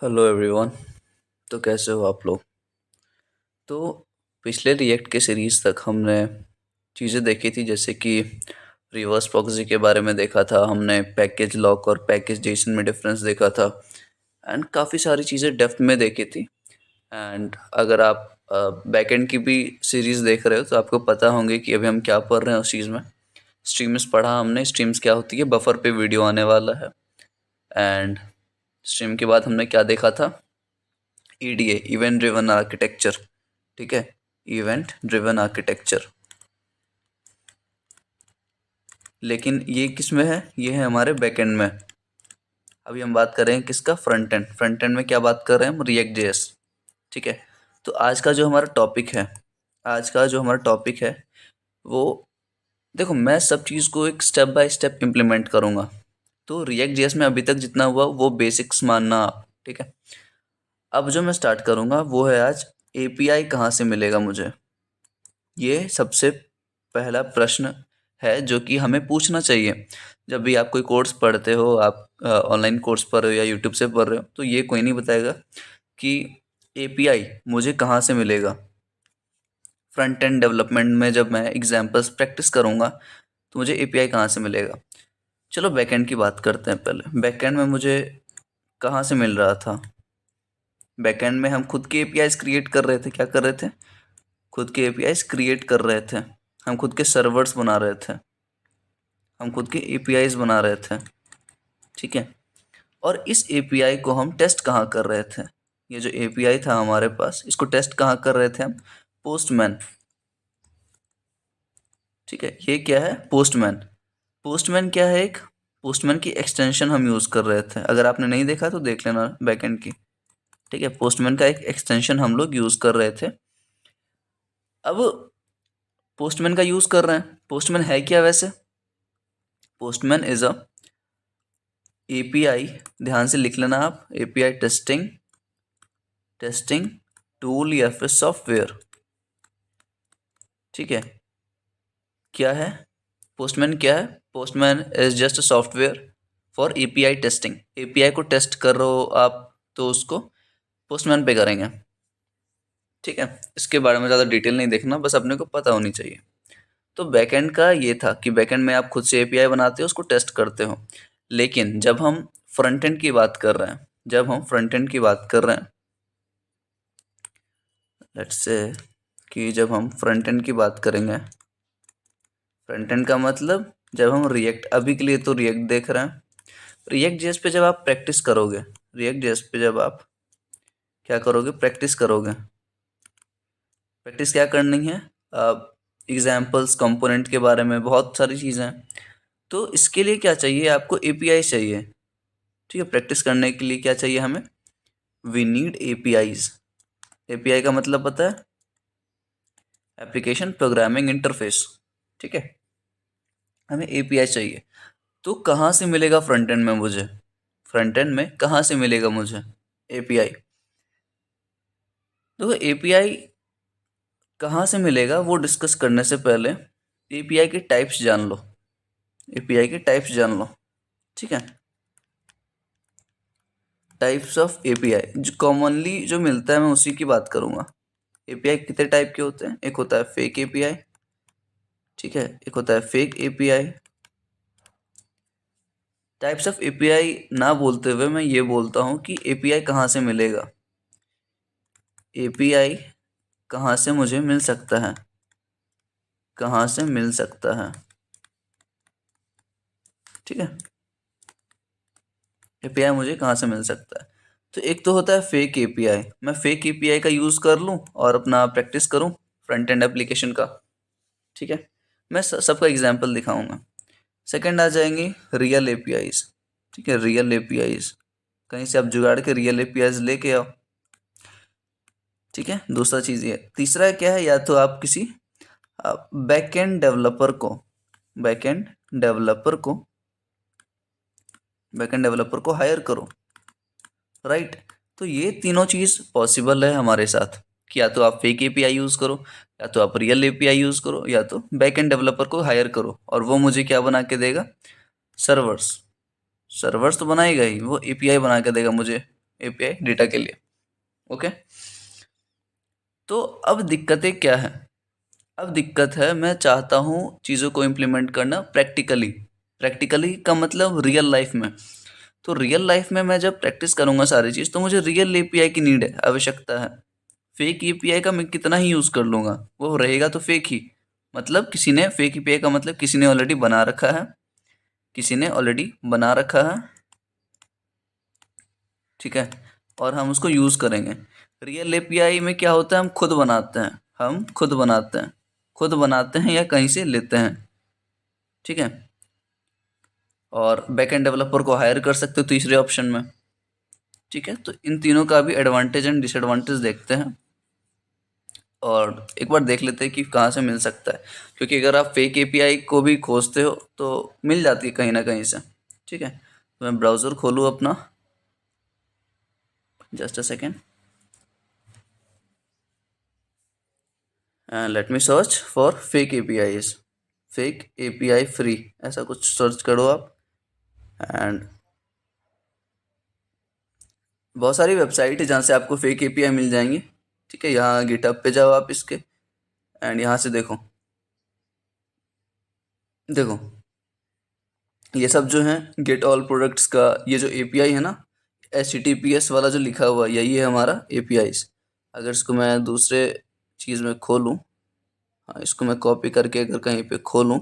Hello everyone. तो कैसे हो आप लोग? तो पिछले रिएक्ट के सीरीज़ तक हमने चीज़ें देखी थी, जैसे कि रिवर्स प्रॉक्सी के बारे में देखा था हमने, पैकेज लॉक और पैकेज जेसन में डिफरेंस देखा था, एंड काफ़ी सारी चीज़ें डेप्थ में देखी थी। एंड अगर आप बैकएंड की भी सीरीज़ देख रहे हो तो आपको पता होंगे कि अभी हम क्या पढ़ रहे हैं उस चीज़ में। स्ट्रीम्स पढ़ा हमने। स्ट्रीम्स क्या होती है? बफर पे वीडियो आने वाला है। एंड स्ट्रीम के बाद हमने क्या देखा था? EDA, event driven architecture. ठीक है, इवेंट ड्रिवन आर्किटेक्चर। लेकिन ये किस में है? ये है हमारे बैकएंड में। अभी हम बात कर रहे हैं किसका? Front end. फ्रंट एंड में क्या बात कर रहे हैं हम? React JS. ठीक है। तो आज का जो हमारा टॉपिक है, आज का जो हमारा टॉपिक है वो, देखो, मैं सब चीज़ को एक स्टेप बाय स्टेप इम्प्लीमेंट करूंगा। तो रिएक्ट जेएस में अभी तक जितना हुआ वो बेसिक्स मानना आप। ठीक है। अब जो मैं स्टार्ट करूंगा वो है आज एपीआई कहाँ से मिलेगा मुझे। ये सबसे पहला प्रश्न है जो कि हमें पूछना चाहिए जब भी आप कोई कोर्स पढ़ते हो। आप ऑनलाइन कोर्स पढ़ रहे हो या यूट्यूब से पढ़ रहे हो, तो ये कोई नहीं बताएगा कि एपीआई मुझे कहाँ से मिलेगा। फ्रंट एंड डेवलपमेंट में जब मैं एग्जांपल्स प्रैक्टिस करूँगा तो मुझे एपीआई कहाँ से मिलेगा। चलो बैकएंड की बात करते हैं। पहले बैकएंड में मुझे कहाँ से मिल रहा था? बैकएंड में हम खुद के एपीआईज क्रिएट कर रहे थे। क्या कर रहे थे? खुद के एपीआईज क्रिएट कर रहे थे। हम खुद के सर्वर्स बना रहे थे। हम खुद के एपीआईज बना रहे थे। ठीक है। और इस एपीआई को हम टेस्ट कहाँ कर रहे थे? ये जो एपीआई था हमारे पास, इसको टेस्ट कहाँ कर रहे थे हम? पोस्टमैन। ठीक है। ये क्या है? पोस्टमैन। पोस्टमैन क्या है? एक पोस्टमैन की एक्सटेंशन हम यूज़ कर रहे थे। अगर आपने नहीं देखा तो देख लेना बैकएंड की। ठीक है। पोस्टमैन का एक एक्सटेंशन हम लोग यूज़ कर रहे थे। अब पोस्टमैन का यूज़ कर रहे हैं। पोस्टमैन है क्या वैसे? पोस्टमैन इज अ एपीआई, ध्यान से लिख लेना आप, एपीआई टेस्टिंग टेस्टिंग टूल या फिर सॉफ्टवेयर। ठीक है। क्या है पोस्टमैन? क्या है postman? Is just a software for API testing. API को टेस्ट कर रहे हो आप तो उसको पोस्टमैन पे करेंगे। ठीक है। इसके बारे में ज़्यादा डिटेल नहीं देखना, बस अपने को पता होनी चाहिए। तो बैकएंड का ये था कि बैकएंड में आप खुद से एपीआई बनाते हो, उसको टेस्ट करते हो। लेकिन जब हम फ्रंट एंड की बात कर रहे हैं, जब हम फ्रंट एंड की बात कर रहे हैं, लेट्स से कि जब हम फ्रंट एंड की बात करेंगे, फ्रंट एंड का मतलब जब हम रिएक्ट, अभी के लिए तो रिएक्ट देख रहे हैं। रिएक्ट जेएस पे जब आप प्रैक्टिस करोगे, रिएक्ट जेएस पे जब आप क्या करोगे? प्रैक्टिस करोगे। प्रैक्टिस क्या करनी है? एग्जाम्पल्स, कंपोनेंट के बारे में बहुत सारी चीज़ें हैं। तो इसके लिए क्या चाहिए? आपको एपीआई चाहिए। ठीक है। प्रैक्टिस करने के लिए क्या चाहिए हमें? We need APIs. एपीआई का मतलब पता है? Application programming interface. ठीक है। हमें एपीआई चाहिए। तो कहाँ से मिलेगा फ्रंट एंड में मुझे? फ्रंट एंड में कहाँ से मिलेगा मुझे एपीआई? तो एपीआई कहाँ से मिलेगा वो डिस्कस करने से पहले एपीआई के टाइप्स जान लो। एपीआई के टाइप्स जान लो। ठीक है। टाइप्स ऑफ एपीआई जो कॉमनली जो मिलता है मैं उसी की बात करूंगा। एपीआई कितने टाइप के होते हैं? एक होता है फेक एपीआई। ठीक है। एक होता है fake API. Types of API ना बोलते हुए मैं ये बोलता हूँ कि एपीआई कहाँ से मिलेगा। एपीआई कहाँ से मुझे मिल सकता है? कहाँ से मिल सकता है? ठीक है। एपीआई मुझे कहाँ से मिल सकता है? तो एक तो होता है फेक एपीआई। मैं फेक एपीआई का यूज़ कर लूँ और अपना प्रैक्टिस करूँ फ्रंट एंड एप्लीकेशन का। ठीक है। मैं सबका एग्जांपल दिखाऊंगा। सेकंड आ जाएंगे रियल एपीआईज। ठीक है। रियल एपीआईज कहीं से आप जुगाड़ के रियल एपीआईज लेके आओ। ठीक है। दूसरा चीज़ ये। तीसरा क्या है? या तो आप किसी बैकएंड डेवलपर को बैकएंड डेवलपर को बैकएंड डेवलपर को हायर करो। राइट। तो ये तीनों चीज़ पॉसिबल है हमारे साथ कि या तो आप फेक एपीआई यूज़ करो, या तो आप रियल एपीआई यूज़ करो, या तो बैकएंड डेवलपर को हायर करो और वो मुझे क्या बना के देगा? सर्वर्स। सर्वर्स तो बनाएगा ही, वो एपीआई बना के देगा मुझे। एपीआई डेटा के लिए। ओके, तो अब दिक्कतें क्या है? अब दिक्कत है, मैं चाहता हूँ चीज़ों को इम्प्लीमेंट करना प्रैक्टिकली। प्रैक्टिकली का मतलब रियल लाइफ में। तो रियल लाइफ में मैं जब प्रैक्टिस करूँगा सारी चीज़, तो मुझे रियल एपीआई की नीड है, आवश्यकता है। फेक एपीआई का मैं कितना ही यूज़ कर लूँगा, वो रहेगा तो फेक ही। मतलब किसी ने फेक एपीआई का मतलब किसी ने ऑलरेडी बना रखा है, किसी ने ऑलरेडी बना रखा है, ठीक है, और हम उसको यूज़ करेंगे। रियल एपीआई में क्या होता है, हम खुद बनाते हैं, हम खुद बनाते हैं, खुद बनाते हैं या कहीं से लेते हैं, ठीक है। और बैकएंड डेवलपर को हायर कर सकते हो तीसरे ऑप्शन में, ठीक है। तो इन तीनों का भी एडवांटेज एंड डिसएडवांटेज देखते हैं, और एक बार देख लेते हैं कि कहाँ से मिल सकता है। क्योंकि अगर आप फेक एपीआई को भी खोजते हो तो मिल जाती है कहीं ना कहीं से, ठीक है। तो मैं ब्राउज़र खोलूँ अपना, just a second, let me search for fake APIs, fake API free, ऐसा कुछ सर्च करो आप। एंड बहुत सारी वेबसाइट है जहाँ से आपको फेक एपीआई मिल जाएंगी, ठीक है। यहाँ गिटहब पे जाओ आप इसके, एंड यहाँ से देखो, देखो ये सब जो है गेट ऑल प्रोडक्ट्स का ये जो एपीआई है ना, HTTPS वाला जो लिखा हुआ है, यही है हमारा एपीआईज। अगर इसको मैं दूसरे चीज़ में खोलूँ, हाँ इसको मैं कॉपी करके अगर कहीं पे खोलूँ,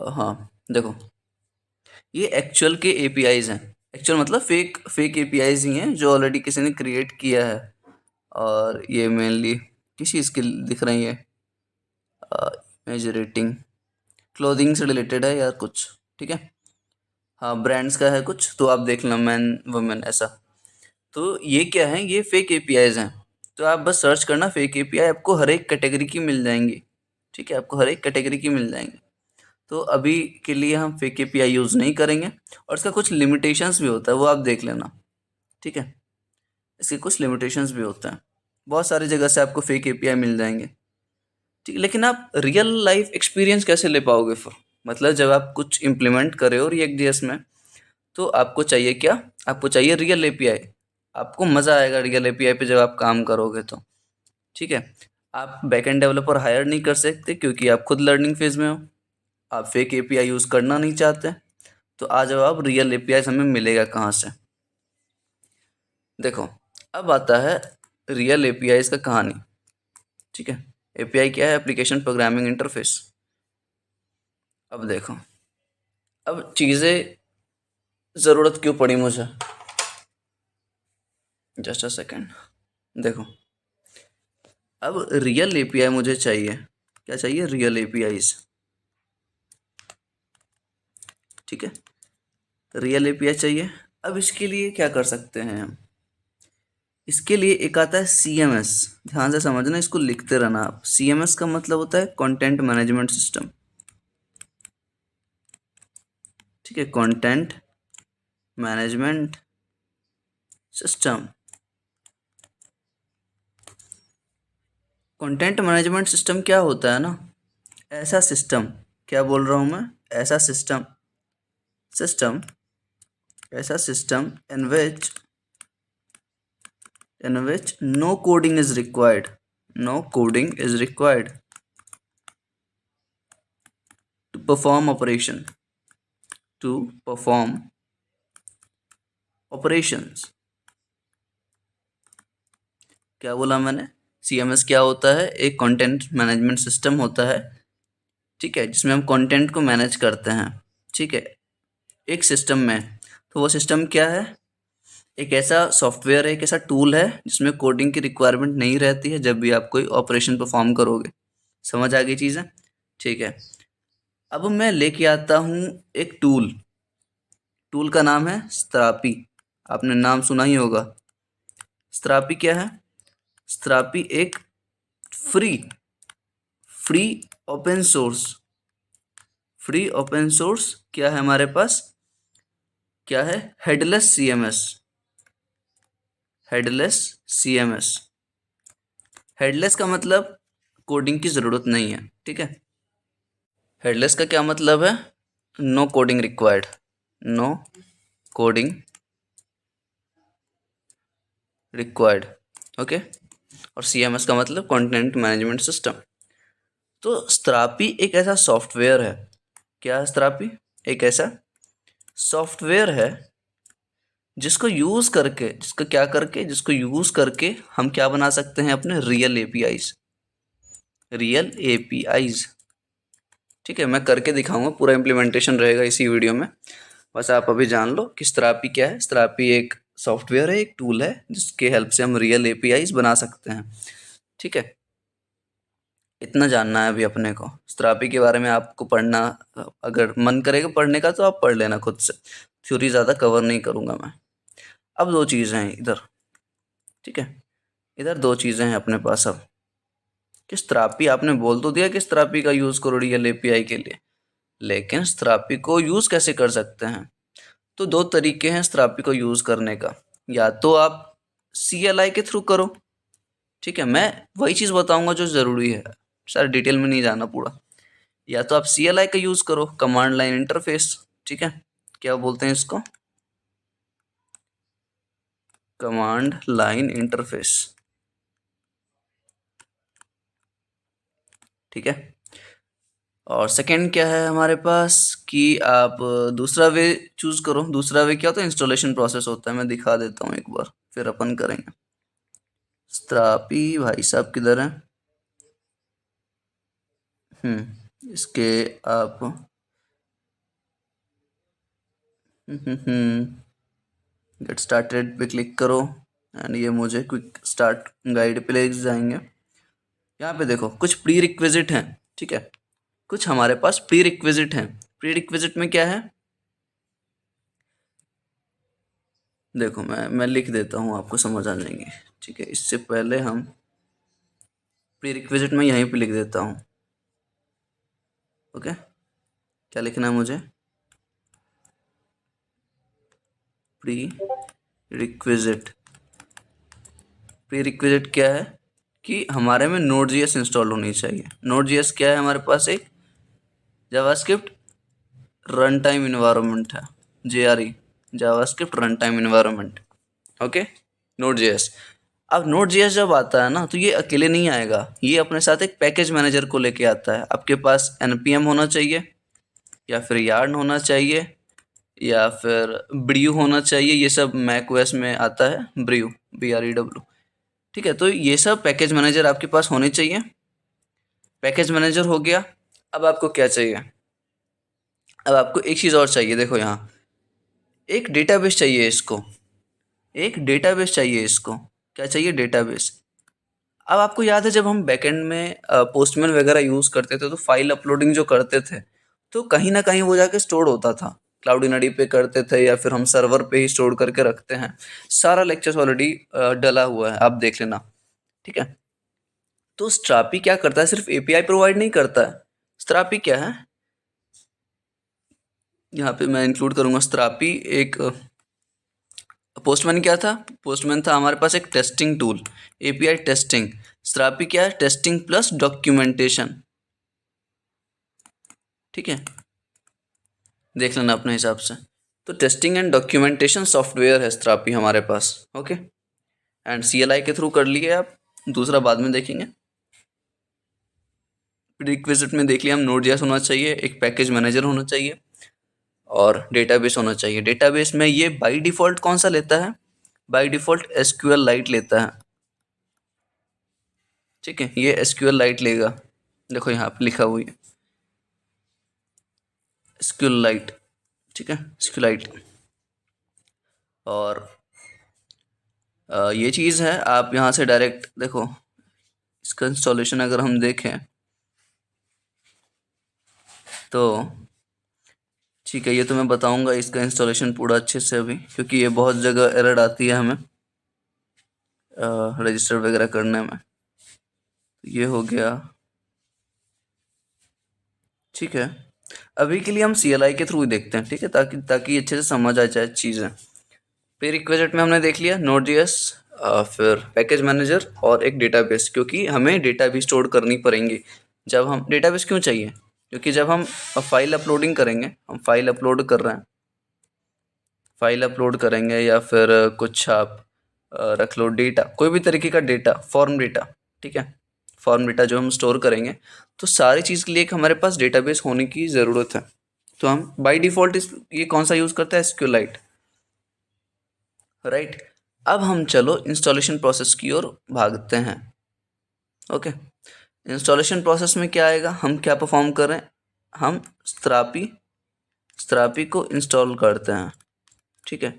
हाँ देखो ये एक्चुअल के एपीआईज हैं। एक्चुअल मतलब फेक फेक एपीआईज ही हैं जो ऑलरेडी किसी ने क्रिएट किया है। और ये मेनली किस चीज़ की दिख रही है, इमेज रेटिंग, क्लोथिंग से रिलेटेड है यार कुछ, ठीक है। हाँ ब्रांड्स का है कुछ, तो आप देख लो मैन वुमेन ऐसा। तो ये क्या है, ये फेक एपीआईज हैं। तो आप बस सर्च करना फेक एपीआई, आपको हर एक कैटेगरी की मिल जाएंगी, ठीक है, आपको हर एक कैटेगरी की मिल जाएंगी। तो अभी के लिए हम फेक एपीआई यूज़ नहीं करेंगे, और इसका कुछ लिमिटेशंस भी होता है, वो आप देख लेना, ठीक है। इसके कुछ लिमिटेशंस भी होते हैं, बहुत सारी जगह से आपको फेक एपीआई मिल जाएंगे, ठीक है। लेकिन आप रियल लाइफ एक्सपीरियंस कैसे ले पाओगे फिर? मतलब जब आप कुछ इम्प्लीमेंट कर रहे हो रिएक्ट जेएस में, तो आपको चाहिए क्या? आपको चाहिए रियल एपीआई। आपको मज़ा आएगा रियल एपीआई पे जब आप काम करोगे तो, ठीक है। आप बैकएंड डेवलपर हायर नहीं कर सकते क्योंकि आप खुद लर्निंग फेज में हो, आप फेक एपीआई यूज़ करना नहीं चाहते। तो आ जाओ आप, रियल एपीआई हमें मिलेगा कहाँ से? देखो अब आता है रियल एपीआईज का कहानी, ठीक है। एपीआई क्या है? Application programming interface. अब देखो, अब चीज़ें ज़रूरत क्यों पड़ी मुझे, जस्ट अ सेकेंड, देखो अब रियल एपीआई मुझे चाहिए, क्या चाहिए? रियल एपीआईज, ठीक है, रियल एपीआई चाहिए। अब इसके लिए क्या कर सकते हैं हम? इसके लिए एक आता है CMS, ध्यान से समझना, इसको लिखते रहना आप। CMS का मतलब होता है कंटेंट मैनेजमेंट सिस्टम, ठीक है, content management system. Content management system क्या होता है ना, ऐसा सिस्टम, क्या बोल रहा हूँ मैं, ऐसा सिस्टम, सिस्टम, ऐसा system in which no coding is required, no coding is required to perform operation, to perform operations। क्या बोला मैंने? CMS क्या होता है? एक कंटेंट मैनेजमेंट सिस्टम होता है, ठीक है, जिसमें हम कंटेंट को मैनेज करते हैं, ठीक है, एक सिस्टम में। तो वो सिस्टम क्या है? एक ऐसा सॉफ्टवेयर है, एक ऐसा टूल है जिसमें कोडिंग की रिक्वायरमेंट नहीं रहती है जब भी आप कोई ऑपरेशन परफॉर्म करोगे। समझ आ गई चीज़ें? ठीक है। अब मैं लेके आता हूँ एक टूल, टूल का नाम है स्त्रापी, आपने नाम सुना ही होगा। स्त्रापी क्या है? स्त्रापी एक free free open source, free open source क्या है हमारे पास? क्या है? Headless CMS, headless CMS। Headless का मतलब कोडिंग की ज़रूरत नहीं है, ठीक है। हेडलेस का क्या मतलब है? No coding required, no coding required, okay. और CMS का मतलब कंटेंट मैनेजमेंट सिस्टम। तो स्त्रापी एक ऐसा सॉफ्टवेयर है। क्या है स्त्रापी? एक ऐसा सॉफ्टवेयर है जिसको यूज करके हम क्या बना सकते हैं, अपने रियल एपीआईज। ठीक है, मैं करके दिखाऊंगा, पूरा इम्प्लीमेंटेशन रहेगा इसी वीडियो में। बस आप अभी जान लो कि स्त्रापी क्या है। स्त्रापी एक सॉफ्टवेयर है, एक टूल है जिसके हेल्प से हम रियल एपीआईज बना सकते हैं। ठीक है, इतना जानना है अभी अपने को। स्त्रापी के बारे में आपको पढ़ना, अगर मन करेगा पढ़ने का तो आप पढ़ लेना खुद से। थ्योरी ज़्यादा कवर नहीं करूँगा मैं। अब दो चीज़ें हैं इधर। ठीक है, इधर दो चीज़ें हैं अपने पास अब। कि स्त्रापी आपने बोल तो दिया कि स्त्रापी का यूज़ करो रियल एपीआई के लिए, लेकिन स्त्रापी को यूज़ कैसे कर सकते हैं? तो दो तरीके हैं स्त्रापी को यूज़ करने का। या तो आप CLI के थ्रू करो। ठीक है, मैं वही चीज़ बताऊंगा जो ज़रूरी है, सारे डिटेल में नहीं जाना पूरा। या तो आप CLI का यूज़ करो, कमांड लाइन इंटरफेस। ठीक है, क्या बोलते हैं इसको? Command line interface. ठीक है, और सेकंड क्या है हमारे पास कि आप दूसरा वे चूज करो। दूसरा वे क्या होता है? इंस्टॉलेशन प्रोसेस होता है। मैं दिखा देता हूँ एक बार, फिर अपन करेंगे। स्त्रापी भाई साहब किधर है? इसके आप गेट स्टार्टेड पे क्लिक करो एंड ये मुझे क्विक स्टार्ट गाइड पे ले जाएंगे। यहाँ पे देखो कुछ प्री रिक्विजिट हैं। ठीक है, कुछ हमारे पास प्री रिक्विजिट हैं। प्री रिक्विजिट में क्या है देखो, मैं लिख देता हूँ, आपको समझ आ जाएंगे। ठीक है, इससे पहले हम प्री रिक्विजिट में यहीं पे लिख देता हूँ। ओके, क्या लिखना है मुझे? Pre requisite. प्री रिक्विजिट क्या है कि हमारे में Node.js इंस्टॉल होनी चाहिए। Node.js क्या है हमारे पास? एक जावास्क्रिप्ट रन टाइम इन्वायरमेंट है, JRE, JavaScript run time environment. Okay, Node.js। अब Node.js जब आता है ना, तो ये अकेले नहीं आएगा, ये अपने साथ एक पैकेज मैनेजर को लेके आता है। आपके पास npm होना चाहिए, या फिर yarn होना चाहिए, या फिर ब्रियू होना चाहिए। ये सब मैक ओएस में आता है, ब्रियू, BREW। ठीक है, तो ये सब पैकेज मैनेजर आपके पास होने चाहिए। पैकेज मैनेजर हो गया। अब आपको क्या चाहिए? अब आपको एक चीज़ और चाहिए। देखो यहाँ एक डेटाबेस चाहिए इसको, एक डेटाबेस चाहिए इसको। क्या चाहिए? डेटाबेस। अब आपको याद है जब हम बैकएंड में पोस्टमैन वगैरह यूज़ करते थे, तो फाइल अपलोडिंग जो करते थे, तो कहीं ना कहीं वो जाके स्टोर होता था। क्लाउडिनडी पे करते थे या फिर हम सर्वर पे ही स्टोर करके रखते हैं। सारा लेक्चर्स ऑलरेडी डला हुआ है, आप देख लेना। ठीक है, तो स्ट्रापी क्या करता है? सिर्फ एपीआई प्रोवाइड नहीं करता है। स्ट्रापी क्या है, यहाँ पे मैं इंक्लूड करूंगा। स्ट्रापी एक पोस्टमैन क्या था? पोस्टमैन था हमारे पास एक टेस्टिंग टूल, एपीआई टेस्टिंग। स्ट्रापी क्या है? Testing plus documentation. ठीक है, देख लेना अपने हिसाब से। तो टेस्टिंग एंड डॉक्यूमेंटेशन सॉफ्टवेयर है स्ट्रापी हमारे पास। ओके, एंड CLI के थ्रू कर लिए आप, दूसरा बाद में देखेंगे। प्रीरिक्विजिट में देख लिया हम, Node.js होना चाहिए, एक पैकेज मैनेजर होना चाहिए, और डेटाबेस होना चाहिए। डेटाबेस में ये बाय डिफ़ॉल्ट कौन सा लेता है? बाय डिफ़ॉल्ट SQLite लेता है। ठीक है, ये SQLite लेगा। देखो यहाँ पे लिखा हुआ है SQLite। ठीक है, SQLite। और ये चीज़ है, आप यहाँ से डायरेक्ट देखो इसका इंस्टॉलेशन अगर हम देखें तो ठीक है, ये तो मैं बताऊंगा इसका इंस्टॉलेशन पूरा अच्छे से अभी, क्योंकि ये बहुत जगह एरर आती है हमें रजिस्टर वगैरह करने में। ये हो गया। ठीक है, अभी के लिए हम CLI के थ्रू ही देखते हैं। ठीक है, ताकि ताकि अच्छे से समझ आ जाए चीज़ें। प्री रिक्विजिट में हमने देख लिया Node.js, फिर पैकेज मैनेजर और एक डेटाबेस, क्योंकि हमें डेटा भी स्टोर करनी पड़ेंगी। जब हम डेटाबेस क्यों चाहिए? क्योंकि जब हम फाइल अपलोडिंग करेंगे, हम फाइल अपलोड कर रहे हैं, फाइल अपलोड करेंगे या फिर कुछ आप रख लो डेटा, कोई भी तरीके का डेटा, फॉर्म डेटा, ठीक है, फॉर्म डेटा जो हम स्टोर करेंगे, तो सारी चीज़ के लिए एक हमारे पास डेटाबेस होने की ज़रूरत है। तो हम बाय डिफ़ॉल्ट इस ये कौन सा यूज़ करता है, एसक्यूएलाइट, राइट। अब हम चलो इंस्टॉलेशन प्रोसेस की ओर भागते हैं। ओके, इंस्टॉलेशन प्रोसेस में क्या आएगा, हम क्या परफॉर्म कर रहे हैं, हम स्त्रापी को इंस्टॉल करते हैं, ठीक है।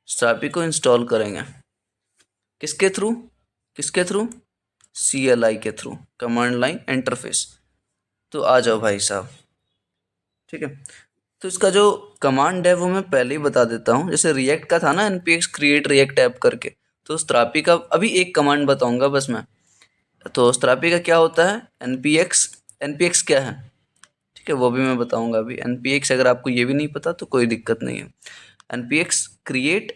स्त्रापी को इंस्टॉल करेंगे किसके थ्रू, किसके थ्रू, CLI के थ्रू, कमांड लाइन इंटरफेस। तो आ जाओ भाई साहब, ठीक है। तो इसका जो कमांड है वो मैं पहले ही बता देता हूँ। जैसे रिएक्ट का था ना, npx create react ऐप करके, तो स्त्रापी का अभी एक कमांड बताऊंगा बस मैं। तो स्त्रापी का क्या होता है, npx क्या है, ठीक है, वो भी मैं बताऊंगा अभी। npx अगर आपको ये भी नहीं पता तो कोई दिक्कत नहीं है। npx create,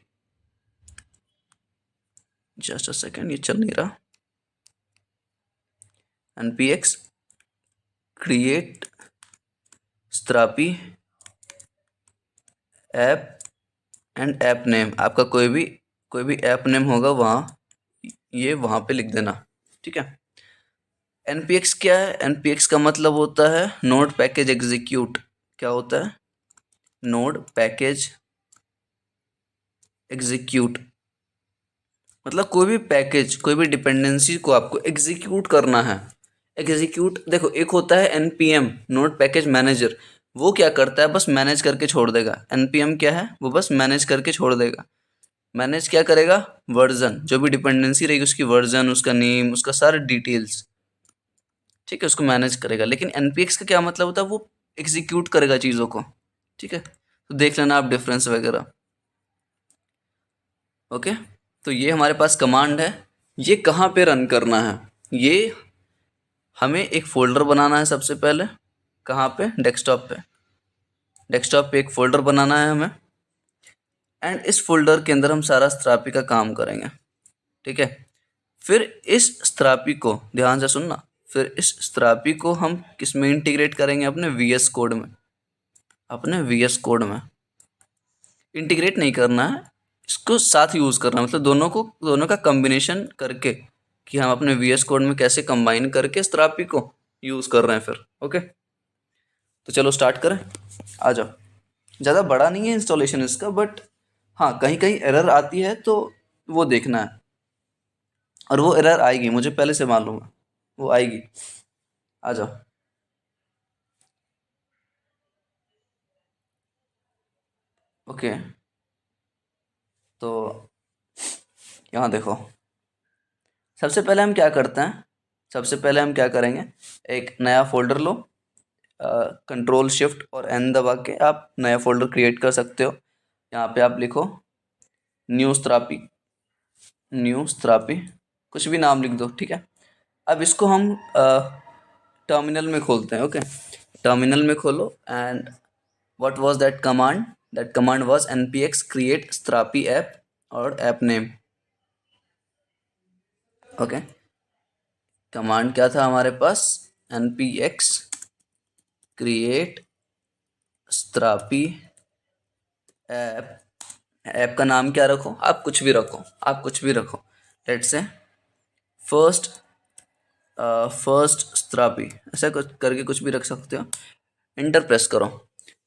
just a second, ये चल नहीं रहा। npx create Strapi app and app name, आपका कोई भी ऐप नेम होगा वहाँ, ये वहाँ पे लिख देना, ठीक है। npx क्या है, npx का मतलब होता है नोड पैकेज एग्जीक्यूट। क्या होता है, नोड पैकेज एग्जीक्यूट, मतलब कोई भी पैकेज, कोई भी डिपेंडेंसी को आपको एग्जीक्यूट करना है। एग्जीक्यूट देखो, एक होता है npm नोड पैकेज मैनेजर, वो क्या करता है, बस मैनेज करके छोड़ देगा। npm क्या है, वो बस मैनेज करके छोड़ देगा। मैनेज क्या करेगा, वर्जन, जो भी डिपेंडेंसी रहेगी उसकी वर्जन, उसका नेम, उसका सारे डिटेल्स, ठीक है, उसको मैनेज करेगा। लेकिन npx का क्या मतलब होता है, वो एग्जीक्यूट करेगा चीज़ों को, ठीक है। तो देख लेना आप डिफरेंस वगैरह। ओके, तो ये हमारे पास कमांड है। ये कहाँ पे रन करना है, ये हमें एक फोल्डर बनाना है सबसे पहले। कहाँ पे, डेस्कटॉप पे। डेस्कटॉप पे एक फोल्डर बनाना है हमें, एंड इस फोल्डर के अंदर हम सारा स्त्रापी का काम करेंगे, ठीक है। फिर इस स्त्रापी को ध्यान से सुनना, फिर इस स्त्रापी को हम किस में इंटीग्रेट करेंगे, अपने VS कोड में, अपने VS कोड में। इंटीग्रेट नहीं करना है, इसको साथ यूज़ करना है, मतलब दोनों का कम्बिनेशन करके, कि हम अपने VS कोड में कैसे कंबाइन करके स्त्रापी को यूज़ कर रहे हैं फिर। ओके, तो चलो स्टार्ट करें, आ जाओ। ज़्यादा बड़ा नहीं है इंस्टॉलेशन इसका, बट हाँ कहीं कहीं एरर आती है तो वो देखना है, और वो एरर आएगी, मुझे पहले से मालूम है वो आएगी। आ जाओ। ओके, तो यहाँ देखो, सबसे पहले हम क्या करते हैं, सबसे पहले हम क्या करेंगे, एक नया फोल्डर लो, कंट्रोल शिफ्ट और एन दबा के आप नया फोल्डर क्रिएट कर सकते हो। यहाँ पे आप लिखो न्यू स्त्रापी, न्यू स्त्रापी, कुछ भी नाम लिख दो, ठीक है। अब इसको हम टर्मिनल में खोलते हैं। ओके, टर्मिनल में खोलो, and what was that command, that command was npx create strapi app और ऐप नेम। ओके, कमांड क्या था हमारे पास, npx create strapi app, app का नाम क्या रखो, आप कुछ भी रखो, आप कुछ भी रखो, लेट्स से फर्स्ट फर्स्ट स्त्रापी, ऐसा कुछ करके कुछ भी रख सकते हो। इंटर प्रेस करो।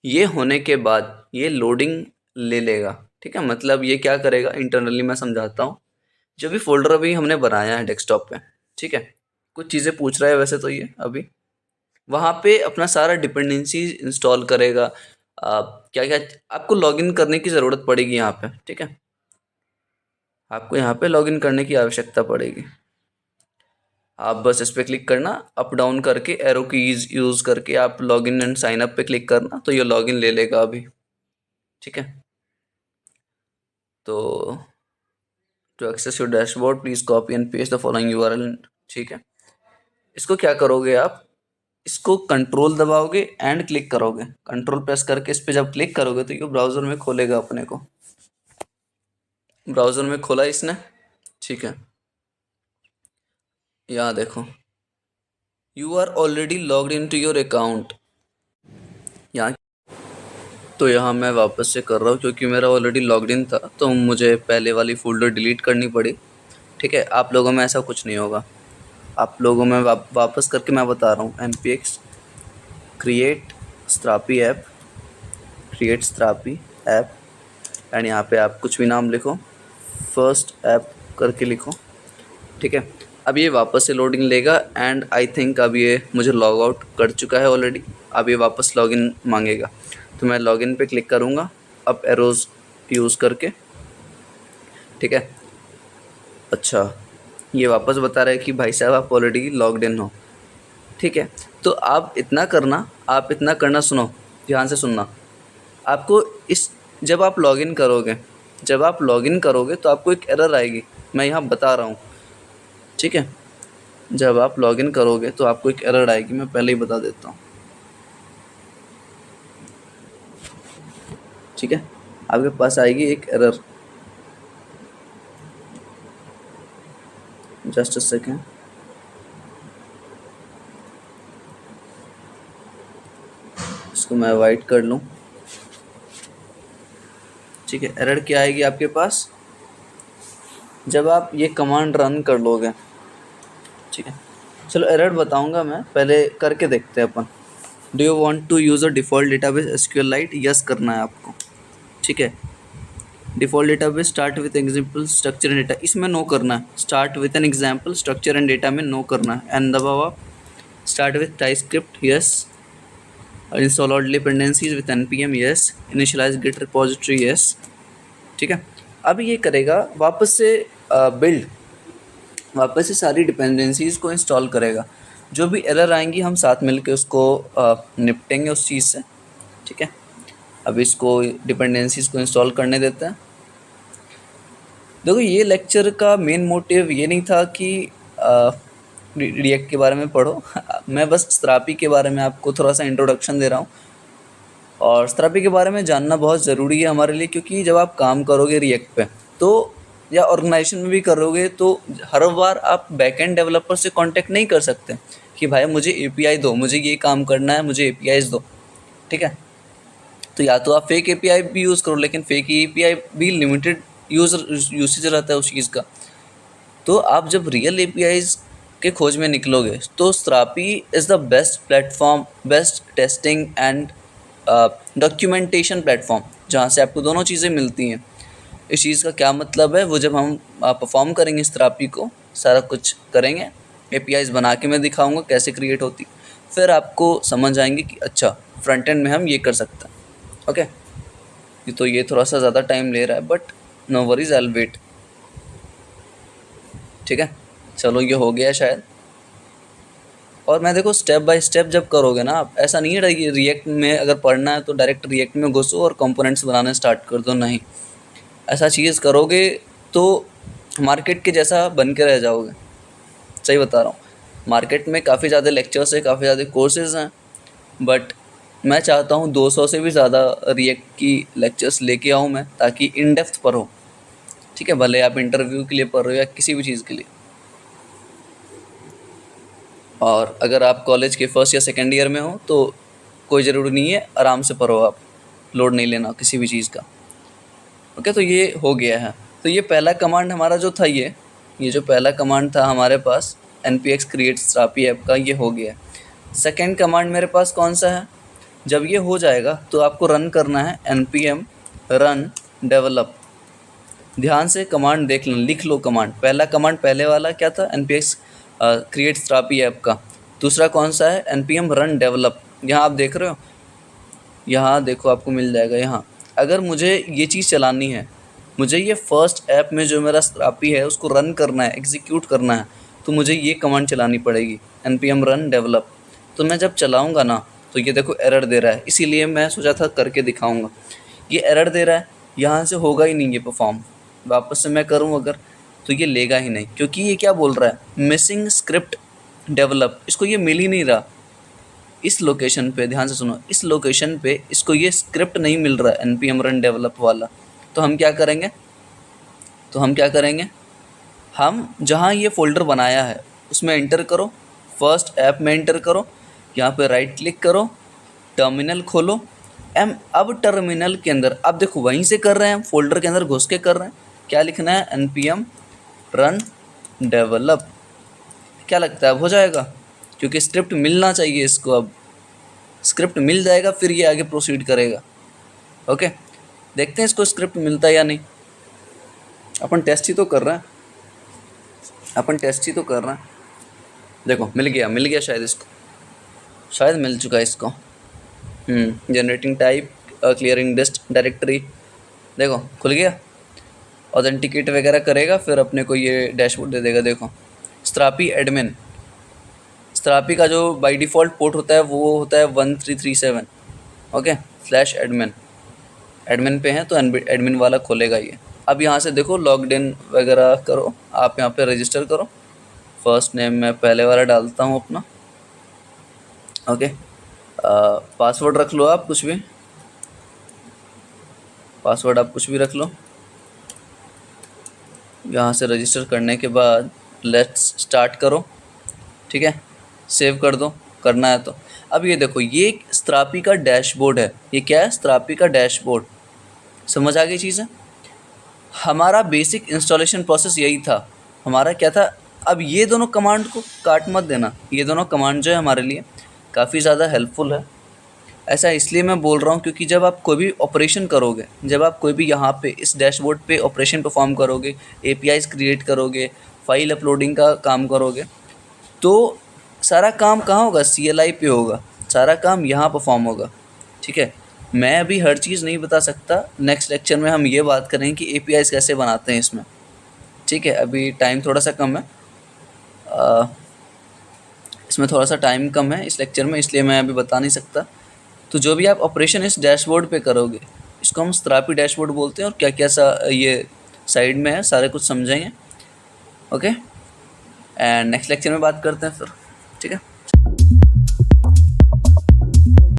ये होने के बाद ये लोडिंग ले लेगा, ठीक है। मतलब ये क्या करेगा इंटरनली, मैं समझाता हूँ। जो भी फोल्डर अभी हमने बनाया है डेस्कटॉप पे, ठीक है, कुछ चीज़ें पूछ रहा है वैसे तो ये अभी, वहाँ पे अपना सारा डिपेंडेंसी इंस्टॉल करेगा। क्या क्या आपको लॉगिन करने की ज़रूरत पड़ेगी यहाँ पे, ठीक है, आपको यहाँ पे लॉगिन करने की आवश्यकता पड़ेगी। आप बस इस पर क्लिक करना, अप डाउन करके एरो कीज यूज़ करके आप लॉगिन एंड साइन अप पे क्लिक करना, तो ये लॉगिन ले लेगा अभी, ठीक है। तो to access your dashboard please copy and paste the following URL, ठीक है। इसको क्या करोगे आप, इसको कंट्रोल दबाओगे एंड क्लिक करोगे, कंट्रोल प्रेस करके इस पे जब क्लिक करोगे तो ये ब्राउज़र में खोलेगा अपने को। ब्राउज़र में खोला इसने, ठीक है। यहाँ देखो, you are already logged in to your account. यहाँ तो यहाँ मैं वापस से कर रहा हूँ क्योंकि मेरा ऑलरेडी लॉग्ड इन था, तो मुझे पहले वाली फ़ोल्डर डिलीट करनी पड़ी। ठीक है, आप लोगों में ऐसा कुछ नहीं होगा। आप लोगों में वापस करके मैं बता रहा हूँ, npx create Strapi app, create Strapi app, and यहाँ पे आप कुछ भी नाम लिखो, फर्स्ट ऐप करके लिखो। ठीक है, अब ये वापस से लोडिंग लेगा एंड आई थिंक अब ये मुझे लॉग आउट कर चुका है ऑलरेडी। अब ये वापस लॉगिन मांगेगा, तो मैं लॉगिन पे क्लिक करूँगा अब एरोज़ यूज़ करके। ठीक है, अच्छा ये वापस बता रहा है कि भाई साहब आप ऑलरेडी लॉग्ड इन हो। ठीक है, तो आप इतना करना, सुनो ध्यान से सुनना। आपको इस जब आप लॉगिन करोगे तो आपको एक एरर आएगी, मैं यहाँ बता रहा हूँ। ठीक है, जब आप लॉगिन करोगे तो आपको एक एरर आएगी, मैं पहले ही बता देता हूँ। ठीक है, आपके पास आएगी एक एरर, जस्ट अ सेकेंड। इसको मैं अवॉइड कर लूँ। ठीक है, एरर क्या आएगी आपके पास जब आप ये कमांड रन कर लोगे। ठीक है, चलो एरर बताऊंगा मैं, पहले करके देखते हैं अपन। Do you want to use a default database SQLite? Yes करना है आपको। ठीक है, default database start with example structure and data, इसमें नो करना है। Start with an example structure and data में नो करना है, एंड दबाओ आप। Start with TypeScript, yes. Install all dependencies with npm, yes. Initialise git repository, yes. ठीक है, अब ये करेगा वापस से बिल्ड, वापस से सारी डिपेंडेंसीज़ को इंस्टॉल करेगा। जो भी एरर आएंगी हम साथ मिलके उसको निपटेंगे उस चीज़ से। ठीक है, अब इसको डिपेंडेंसीज़ को इंस्टॉल करने देते हैं। देखो ये लेक्चर का मेन मोटिव ये नहीं था कि रिएक्ट के बारे में पढ़ो मैं बस स्त्रापी के बारे में आपको थोड़ा सा इंट्रोडक्शन दे रहा हूँ। और स्त्रापी के बारे में जानना बहुत ज़रूरी है हमारे लिए, क्योंकि जब आप काम करोगे रिएक्ट पे तो, या ऑर्गेनाइजेशन में भी करोगे, तो हर बार आप बैकएंड डेवलपर से कांटेक्ट नहीं कर सकते कि भाई मुझे एपीआई दो, मुझे ये काम करना है, मुझे एपीआईज दो। ठीक है, तो या तो आप फेक एपीआई भी यूज़ करो, लेकिन फेक एपीआई भी लिमिटेड यूसेज रहता है उस चीज़ का। तो आप जब रियल एपीआईज के खोज में निकलोगे तो Strapi is the best platform, best testing and documentation platform, जहाँ से आपको दोनों चीज़ें मिलती हैं। इस चीज़ का क्या मतलब है, वो जब हम परफॉर्म करेंगे स्त्रापी को, सारा कुछ करेंगे, एपीआईज बना के मैं दिखाऊंगा कैसे क्रिएट होती, फिर आपको समझ आएंगे कि अच्छा फ्रंट एंड में हम ये कर सकते हैं। ओके, तो ये थोड़ा सा ज़्यादा टाइम ले रहा है, but no worries, I will wait. ठीक है, चलो ये हो गया शायद। और मैं देखो स्टेप बाय स्टेप जब करोगे ना आप, ऐसा नहीं है कि रिएक्ट में अगर पढ़ना है तो डायरेक्ट रिएक्ट में घुसो और कंपोनेंट्स बनाने स्टार्ट कर दो, नहीं। ऐसा चीज़ करोगे तो मार्केट के जैसा बन के रह जाओगे। सही बता रहा हूँ, मार्केट में काफ़ी ज़्यादा लेक्चर्स है, काफ़ी ज़्यादा कोर्सेज हैं, बट मैं चाहता हूँ 200 से भी ज़्यादा रिएक्ट की लेक्चर्स लेके आऊँ मैं, ताकि इन डेप्थ पढ़ो। ठीक है, भले आप इंटरव्यू के लिए पढ़ रहे हो या किसी भी चीज़ के लिए। और अगर आप कॉलेज के फर्स्ट या सेकेंड ईयर में हो तो कोई ज़रूरी नहीं है, आराम से पढ़ो आप, लोड नहीं लेना किसी भी चीज़ का। ओके, तो ये हो गया है। तो ये पहला कमांड हमारा जो था, ये जो पहला कमांड था हमारे पास npx क्रिएट स्त्रापी ऐप का, ये हो गया है। सेकेंड कमांड मेरे पास कौन सा है, जब ये हो जाएगा तो आपको रन करना है npm रन डेवलप। ध्यान से कमांड देख लो, लिख लो कमांड। पहला कमांड पहले वाला क्या था, npx क्रिएट स्त्रापी ऐप का। दूसरा कौन सा है, npm रन डेवलप। यहाँ आप देख रहे हो, यहाँ देखो आपको मिल जाएगा। यहाँ अगर मुझे ये चीज़ चलानी है, मुझे ये फर्स्ट ऐप में जो मेरा स्त्रापी है उसको रन करना है, एग्जीक्यूट करना है, तो मुझे ये कमांड चलानी पड़ेगी, npm रन डेवलप। तो मैं जब चलाऊँगा ना तो ये देखो एरर दे रहा है, इसीलिए मैं सोचा था करके दिखाऊँगा। ये एरर दे रहा है, यहाँ से होगा ही नहीं ये परफॉर्म। वापस से मैं करूँ अगर, तो ये लेगा ही नहीं, क्योंकि ये क्या बोल रहा है, मिसिंग स्क्रिप्ट डेवलप। इसको ये मिल ही नहीं रहा इस लोकेशन पे। ध्यान से सुनो, इस लोकेशन पे इसको ये स्क्रिप्ट नहीं मिल रहा है npm रन डेवलप वाला। तो हम क्या करेंगे, हम जहाँ ये फ़ोल्डर बनाया है उसमें एंटर करो, फर्स्ट ऐप में एंटर करो, यहाँ पे राइट क्लिक करो, टर्मिनल खोलो अब टर्मिनल के अंदर, अब देखो वहीं से कर रहे हैं, फोल्डर के अंदर घुस के कर रहे हैं। क्या लिखना है, npm run develop। क्या लगता है अब हो जाएगा? क्योंकि स्क्रिप्ट मिलना चाहिए इसको, अब स्क्रिप्ट मिल जाएगा फिर ये आगे प्रोसीड करेगा। ओके, देखते हैं इसको स्क्रिप्ट मिलता है या नहीं। अपन टेस्ट ही तो कर रहे हैं, देखो मिल गया शायद इसको, शायद मिल चुका है इसको। जनरेटिंग टाइप, क्लियरिंग डिस्ट डायरेक्टरी, देखो खुल गया। ऑथेंटिकेट वगैरह करेगा फिर अपने को ये डैशबोर्ड दे देगा। देखो स्त्रापी एडमिन, स्त्रापी का जो बाय डिफ़ॉल्ट पोर्ट होता है वो होता है 1337। ओके, /admin, एडमिन पे है तो एडमिन वाला खोलेगा ये। अब यहाँ से देखो लॉग्ड इन वगैरह करो, आप यहाँ पे रजिस्टर करो। फर्स्ट नेम मैं पहले वाला डालता हूँ अपना। ओके, पासवर्ड रख लो आप कुछ भी, पासवर्ड आप कुछ भी रख लो। यहाँ से रजिस्टर करने के बाद लेट्स स्टार्ट करो, ठीक है, सेव कर दो करना है तो। अब ये देखो ये स्त्रापी का डैशबोर्ड है। ये क्या है, स्त्रापी का डैशबोर्ड। समझ आ गई चीज़ें? हमारा बेसिक इंस्टॉलेशन प्रोसेस यही था। हमारा क्या था, अब ये दोनों कमांड को काट मत देना, ये दोनों कमांड जो है हमारे लिए काफ़ी ज़्यादा हेल्पफुल है। ऐसा इसलिए मैं बोल रहा हूँ क्योंकि जब आप कोई भी ऑपरेशन करोगे, जब आप कोई भी यहाँ पे इस डैशबोर्ड पे ऑपरेशन परफॉर्म करोगे, एपीआईज क्रिएट करोगे, फाइल अपलोडिंग का काम करोगे, तो सारा काम कहाँ होगा, CLI पे होगा, सारा काम यहाँ परफॉर्म होगा। ठीक है, मैं अभी हर चीज़ नहीं बता सकता, नेक्स्ट लेक्चर में हम ये बात करेंगे कि एपीआईज कैसे बनाते हैं इसमें। ठीक है, अभी टाइम थोड़ा सा कम है, इसमें थोड़ा सा टाइम कम है इस लेक्चर में, इसलिए मैं अभी बता नहीं सकता। तो जो भी आप ऑपरेशन इस डैशबोर्ड पे करोगे, इसको हम स्त्रापी डैशबोर्ड बोलते हैं, और क्या क्या सा ये साइड में है सारे कुछ समझेंगे। ओके, एंड नेक्स्ट लेक्चर में बात करते हैं फिर। ठीक है।